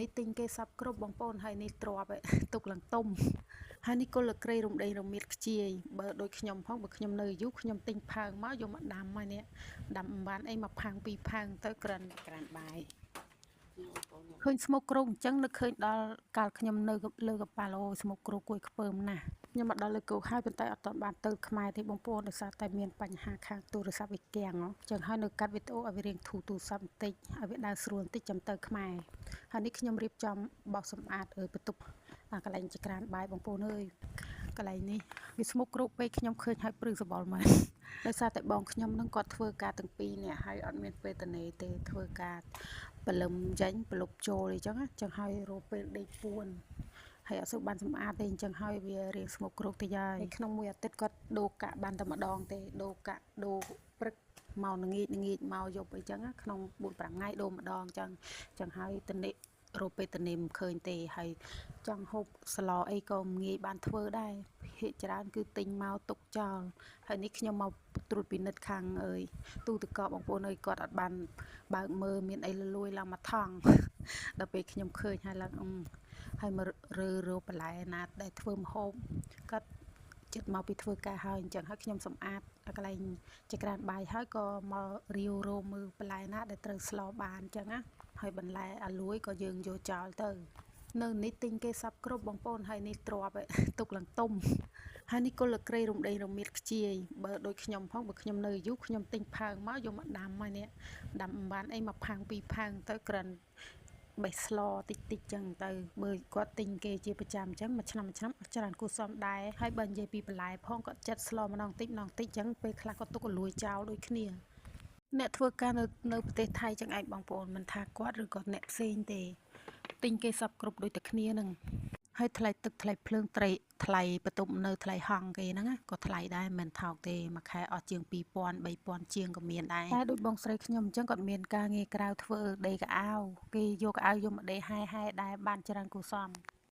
នេះទិញគេសັບគ្រប់បងប្អូនហើយនេះទ្របទុកឡើងទុំហើយនេះគល់ក្រៃរំដេងរមៀតខ្ជាយបើដូចខ្ញុំផងបើខ្ញុំនៅយូរខ្ញុំទិញផើងមកយកមកដាំហើយនេះដាំបានអីមកផើងពីរផើងទៅក្រានបាយឃើញស្មុកគ្រោកអញ្ចឹងនឹកឃើញដល់កាលខ្ញុំនៅលើកប៉ាល់អូស្មុកគ្រោកគួយខ្ពើមណាស់ខ្ញុំមកដល់លើគោកហើយប៉ុន្តែអត់ទាន់បានទៅខ្មែរទេបងប្អូនដោយសារតែមានបញ្ហាខាងទូរស័ព្ទវាគាំងអញ្ចឹងហើយនៅកាត់វីដេអូឲ្យវារៀងធូរទូរស័ព្ទបន្តិចឲ្យវាដើរស្រួលបន្តិចចាំទៅខ្មែរហើយនេះខ្ញុំរៀបចំបោសសម្អាតបន្ទប់កន្លែងចក្រានបាយបងប្អូនអើយកន្លែងនេះវាស្មុកគ្រោកពេកខ្ញុំឃើញហើយព្រឺសបល់មកដោយសារតែបងខ្ញុំនឹងគាត់ធ្វើការទាំងពីរនេះហើយអត់មានពេលតនេទេធ្វើការបលឹមចេញប្រលប់ចូលអីចឹងហើយរកពេលដេកពួនហើយអត់សូវបានសម្អាតទេអញ្ចឹងហើយវារៀងស្មុកគ្រោកតិចហើយក្នុងមួយអាទិត្យគាត់ដូរកាក់បានតែម្ដងទេដូរកាក់ដូរព្រឹកមកល្ងាចមកយប់អីចឹងក្នុង 4-5 ថ្ងៃដូរម្ដងចឹងហើយតនេរកពេលតនេមិនឃើញទេហើយចង់ហូបស្លអីក៏ងាយបានធ្វើដែរភាគច្រើនគឺទិញមកទុកចោលហើយនេះខ្ញុំមកត្រួតពិនិត្យខាងទូទឹកកកបងប្អូនអើយគាត់អត់បានបើកមើលមានអីលួយឡើងមកថង់ដល់ពេលខ្ញុំឃើញហើយឡើងហើយមករើបន្លែណាដែលធ្វើម្ហូបគាត់ចិត្តមកពីធ្វើការហើយអញ្ចឹងហើយខ្ញុំសម្អាតកន្លែងចក្រានបាយហើយក៏មករាវរោមមើលបន្លែណាដែលត្រូវស្លបានអញ្ចឹងណាហើយបន្លែអាលួយក៏យើងយកចោលទៅនៅនេះទិញគេសັບគ្រប់បងប្អូនហើយនេះទ្របទុកឡើងទុំហើយនេះគល់ក្រៃរំដេងរមៀតខ្ជាយបើដូចខ្ញុំផងបើខ្ញុំនៅយូរខ្ញុំទិញផើងមកយកមកដាំហើយនេះដាំបានអីមកផើងពីរផើងទៅក្រាន់បេះស្លតិចចឹងទៅបើគាត់ទិញគេជាប្រចាំចឹងមួយឆ្នាំច្រើនគួរសមដែរហើយបើនិយាយពីបន្លែផងគាត់ចាត់ស្លម្ដងតិចចឹងពេលខ្លះគាត់ទុកឲ្យលួយចោលដូចគ្នាអ្នកធ្វើការនៅប្រទេសថៃចឹងឯងបងប្អូនមិនថាគាត់ឬក៏អ្នកផ្សេងទេទិញគេសັບគ្រប់ដូចតែគ្នានឹងហើយថ្លៃទឹកថ្លៃភ្លើងត្រីថ្លៃបន្ទប់នៅថ្លៃហងគេហ្នឹងក៏ថ្លៃដែរមិនថោកទេមួយខែអស់ជាង 2000-3000 ជាងក៏មានដែរតែដូចបងស្រីខ្ញុំអញ្ចឹងគាត់មានការងារក្រៅធ្វើដេកកៅអៅគេយកកៅអៅយកមកដេកហែដែរបានច្រើនគួរសម